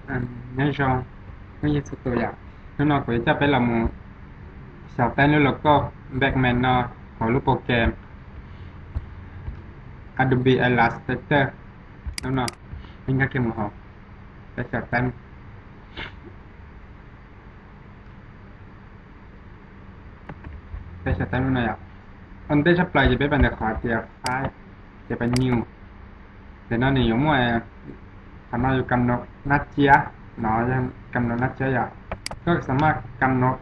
nhớ rằng cái gì sốตัวอย่างnóก็จะเป็นละมูสาวแต่แล้วก็แบ็กแมนเนาะของรูปโปรแกรม Adobe Illustrator แล้วเนาะเป็นการเขียนของแต่สาวแต่แต่สาวแต่มันอะไรอ่ะอันเดชปลายจะเป็นแบบขวาเตียไฟจะเป็นนิวแต่นั่นนี่ยมั่วทำมาอยู่กำหนดนัดเจียเนาะยังกำหนดนัดเจียอย่างก็สามารถกำหนด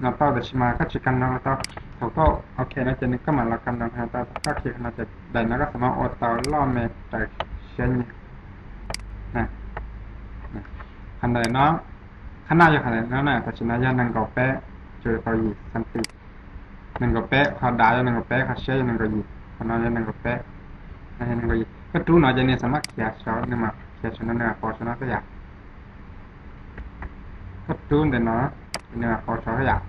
เราต่อแต่ชิมาก็จะกำหนดต่อเขาก็โอเคนะจะนึกก็มาเรากำหนดให้ต่อก็คิดเราจะได้นะก็สามารถอดต่อล่อเมตแต่เช่นนี้นะขนาดน้องขนาดอยู่ขนาดนั้นนะแต่ชินายันนังกอเป๊ะเจอเขาอีกสันตินังกอเป๊ะเขาด่ายันนังกอเป๊ะเขาเชื่อยันนังกออีขนาดยันนังกอเป๊ะนั่นยันนังกออีก็รู้หน่อยจะเนี่ยสามารถเขียนชอบเนี่ยมาเขียนชนะเนี่ยพอชนะก็อยากก็รู้แต่เนาะเนี่ยพอชอบก็อยาก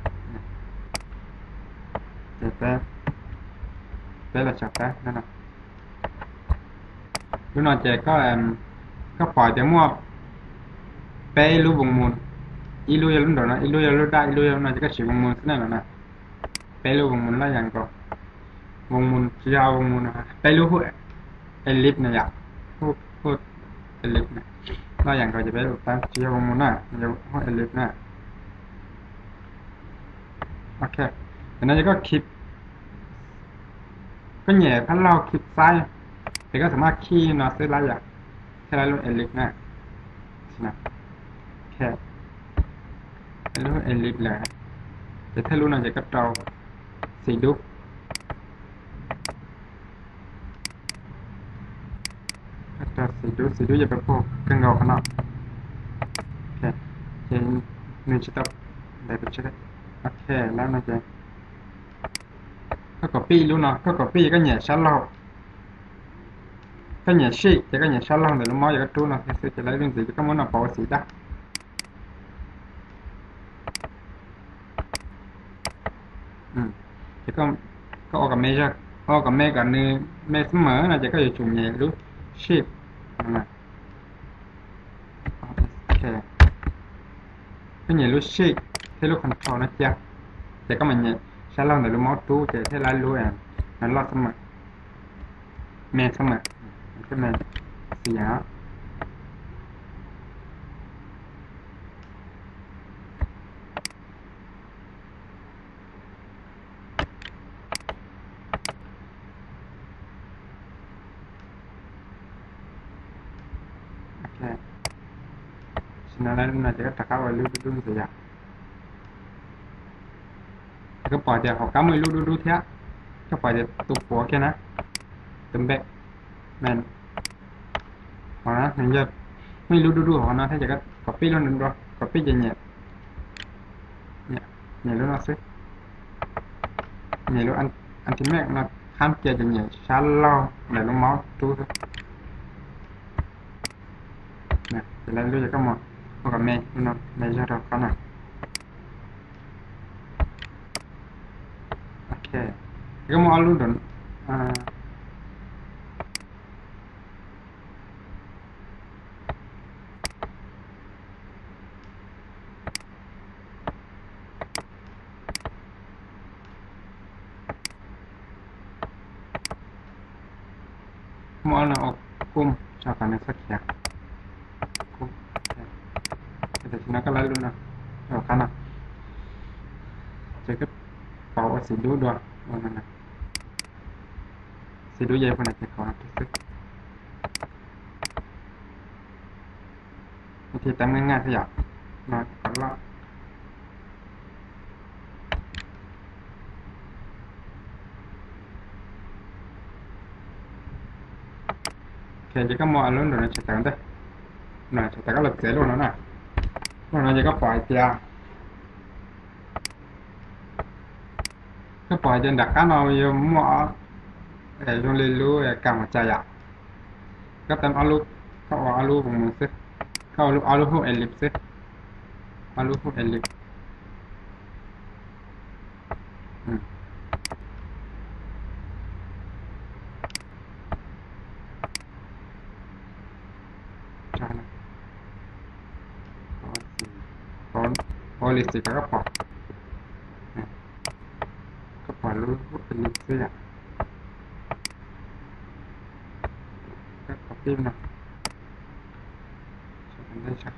เจ็บแต่แต่ละจับแต่นั่นนะรู้หน่อยเจ๊ก็ปล่อยแต่มั่วเป๊ะรู้วงมูลอีรู้ยังรู้เดี๋ยวนะอีรู้ยังรู้ได้อีรู้ยังน่าจะก็ฉีกวงมูลนั่นแหละนะเป๊ะรู้วงมูลแล้วยังก็วงมูลจะเอาวงมูลนะฮะเป๊ะรู้หัวเอลิฟเนี่ยอยากพูดเอลิฟเนี่ยแล้วอย่างก็จะไปรู้ตามจะเอาวงมูลน่ะจะหัวเอลิฟน่ะโอเคอันนั้นก็คลิปก็แหย่พันเราคลิปซ้ายแต่ก็สามารถขี้เนาะซื้อไรอย่างแค่ไรรู้เอลิฟน่ะนะแค่รู้เอลิฟเลยแต่ถ้ารู้น่าจะก็เตาสีดุกก็เตาสีดุอย่าไปพวกเครื่องเงาขนาดโอเคเจนนี่จะต้องได้ไปเช็คโอเคแล้วนะเจนก็ copy รู้เนาะก็ copy ก็แหย่ชั้นเราก็แหย่ชีจะก็แหย่ชั้นเราแต่รู้มั้ยก็รู้เนาะคือจะไล่เรื่องสีก็มันเอาพอสีได้จะก็ออกกับเมจออกกับเมกับเนื้อเมเสมอนะจะก็อยู่จุ่มแหย่รู้ชีนะโอเคก็แหย่รู้ชีที่รู้คอนโทรลนะจ๊ะจะก็มันแหย่ชั้นเราแต่รู้มั้ยตู้จะที่ไล่รู้เองนั่นรอดเสมอเมเสมอก็เมเสียโอเคฉะนั้นแล้วน่าจะก็ตะก้าไว้รู้ดูเสียก็ปล่อยเดี๋ยวเขาก้าไม่รู้เท่าก็ปล่อยเดี๋ยวตุกหัวแค่นะตึมแบกแมนพอนะถึงจะไม่รู้ของนะถ้าจะก็ copy แล้วนึงด้วย copy จะเนี่ยรู้นะสิเนี่ยรู้อันที่แรกนะข้ามเกียร์จะเนี่ยช้าเล่าไหนลงเมาส์ดูสิเนี่ยจะได้รู้จะก็หมดพวกกับเมย์นะเมย์จะทำกันนะโอเคก็มารู้ดนอ่ามาเอาออกกุมชอบกันในสักอย่างกุมแต่ทีนั้นก็ไล่รู้นะชอบกันนะจะก็เป่าสีดูด้วยว่ามันนะสีดูใหญ่ขนาดจะขอที่สุดวิธีตั้งง่ายๆที่อยากนอนก่อนละโอเคจะก็มาเอาลุ้นดูนะจะแต่งได้หน่อยแต่ก็หลุดเสียลุ้นแล้วนะลุ้นนะจะก็ปล่อยเตียก็ปล่อยจนดักกันเอาอยู่มั่วจงเรียนรู้กรรมใจอ่ะก็เต็มเอาลูกเขาเอาลูกของมึงซิเขาเอาลูกพวกเอลิปซิเอาลูกพวกเอลิปอืมใช่นะ polisi kapok lu polisi ya kapok na sebenarnya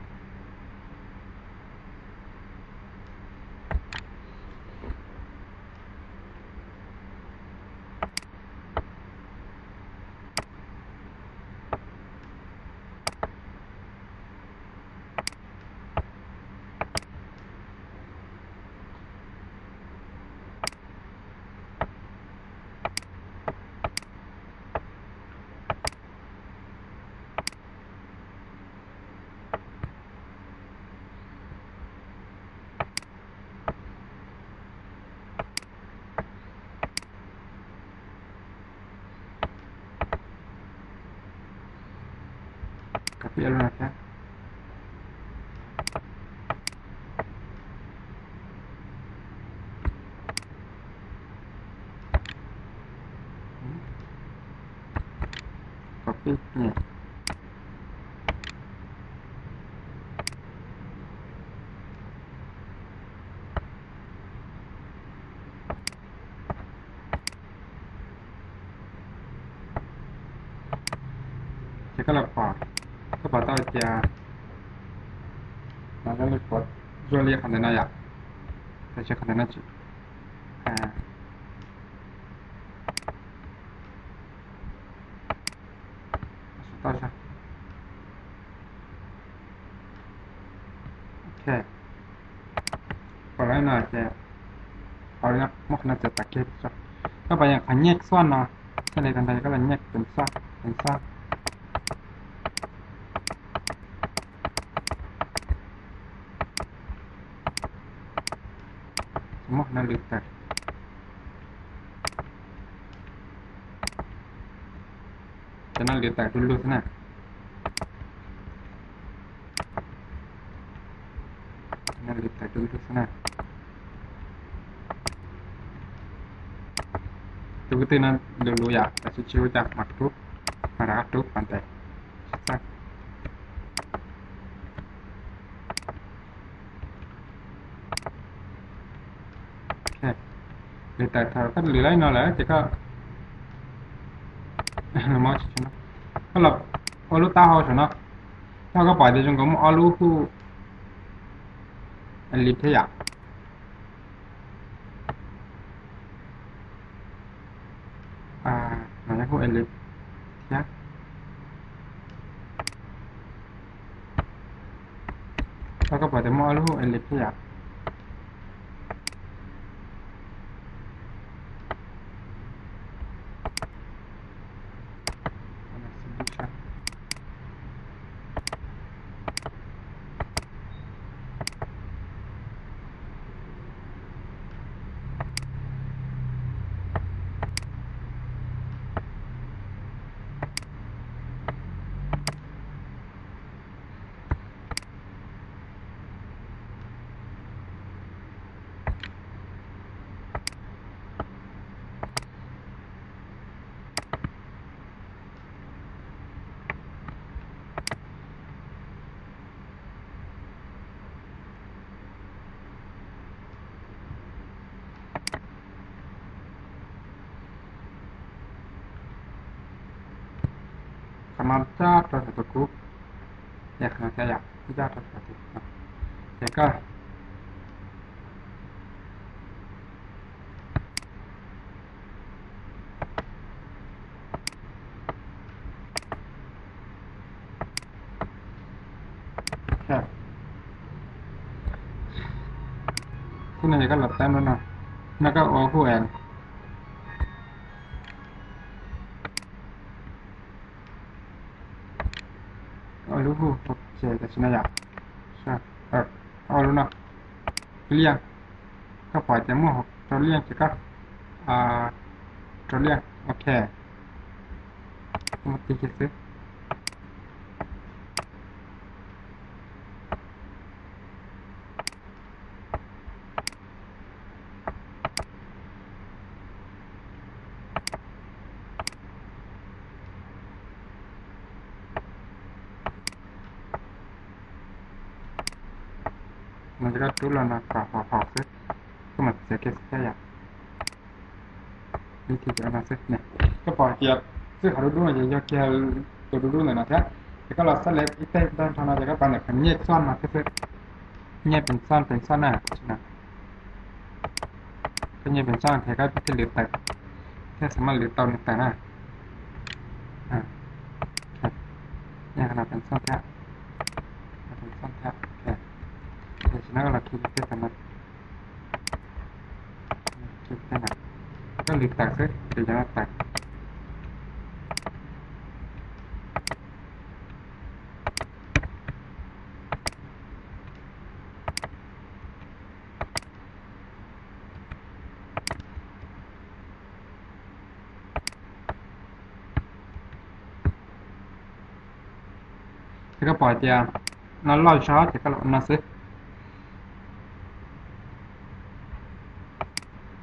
kapok lu nak kapok ni jika kapok tahu aja nanti report jual lihat kan ya saya cek kan aja tahu sah oke kalau ini aja orangnya mau kena cetak gituก็banyak nyek soan nihก็เลยtandaก็เลยnyekเป็นซากsemua kena lihat jangan lihat dulu sana jangan lihat dulu sana itu nanti dulu ya kasih cium jak makhluk marah tuh pantai sak oke lihat kan nilai nol ya jika mau cina kalau alu tahu cina tahu apa aja juga mau alu ku lihat ya namanya ku elit ya tahu apa aja mau alu elit ya Kemanca terus satu ya karena saya tidak terus satu jika ya sini jika letak mana naga aku aluhu oke sini ya aluna liang kapal jamu liang jika liang oke mati gitu มันจะก็รู้แล้วนะพอซึก็มันเสียแค่อยากวิธีจะเอามาซึเนี่ยก็ปล่อยเกียร์ซึเขาดูๆอย่าเกียร์ตัวดูๆหน่อยนะแท้แต่ก็เราสลับอีเต้ด้านทางเราจะก็ไปเนี่ยเป็นเงียบซ่อนมาซึเงียบเป็นซ่อนหน้าใช่ไหมก็เงียบเป็นซ่อนแท้ก็ที่เหลือแต่แค่สามารถเหลือตอนแต่หน้าอ่าเนี่ยขนาดเป็นซ่อนแท้เป็นซ่อนแท้แค่แต่ฉะนั้นเราคิดแค่สามารถคิดแค่ไหนก็เหลือแต่ซึหรือจะไม่แต่แล้วก็ปล่อยเตียนอนรอเช้าจะก็หลับมาซึ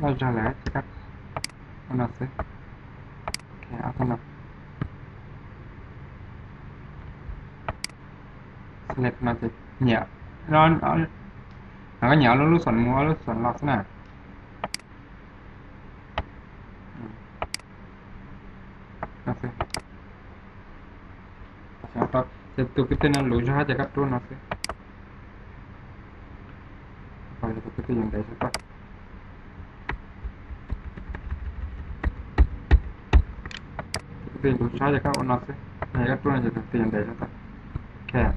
รอเช้าแล้วจะก็มาซึแค่เอาเท่านั้นสลับมาจะเหนียวร้อนแล้วก็เหนียวแล้วรู้ส่วนมัวรู้ส่วนหลอกซะหน่อยมาซึatau itu kita nak lupa aja kat tu nasi apa itu kita yang dah siapa kita yang lupa aja kat nasi ni kat tu aja kita yang dah siapa okay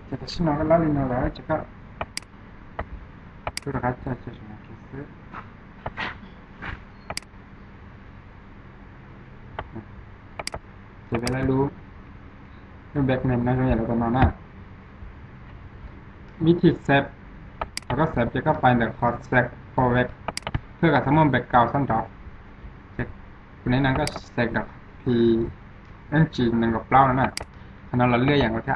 kita sih nak lalu nak lah cakap tu dah kaca aja semua kitaจะไปไล่รู้เรื่องแบ็กเมนนะเราอย่างเราก็นอนหน้าวิธีเซฟแล้วก็เซฟจะก็ไปแต่คอร์สเซฟโปรเวกเพื่อกับสมมติแบ็กเก่าสั้นต่อคนนี้นั่นก็เซฟกับพีเอ็นจีหนึ่งกับเปล่านั่นแหละขณะเราเลื่อยอย่างเราแท้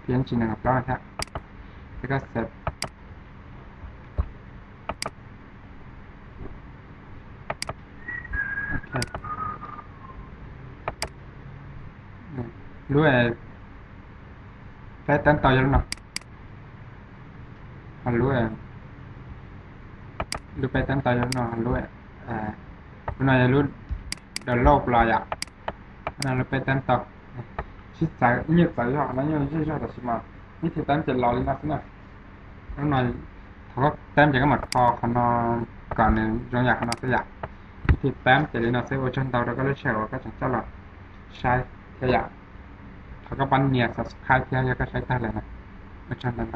พีเอ็นจีหนึ่งกับเปล่าแท้แล้วก็เซฟโอเครู้ไอ้แค่ตั้งต่อยังเนาะรู้ไอ้รู้ไปตั้งต่อยังเนาะรู้ไอ้รู้หน่อยรู้เดินโลกลอยอ่ะนั่นรู้ไปตั้งต่อชิดสายเงียบสายหยอกนั่นยังชิดชอบแต่ชิมานี่ที่ตั้งจะรอลินัสนะรู้หน่อยเขาก็เต็มจะก็หมดคอขนมก่อนหนึ่งจงอยากขนมสักอย่างที่เต็มจะลินัสเซอร์ชันเตาเราก็เลยเชื่อว่าก็จะเจ้าหลักใช้แค่อย่างเขาก็ปั้นเนียสับสกายที่เขาก็ใช้ได้เลยนะเวอร์ชันนั้น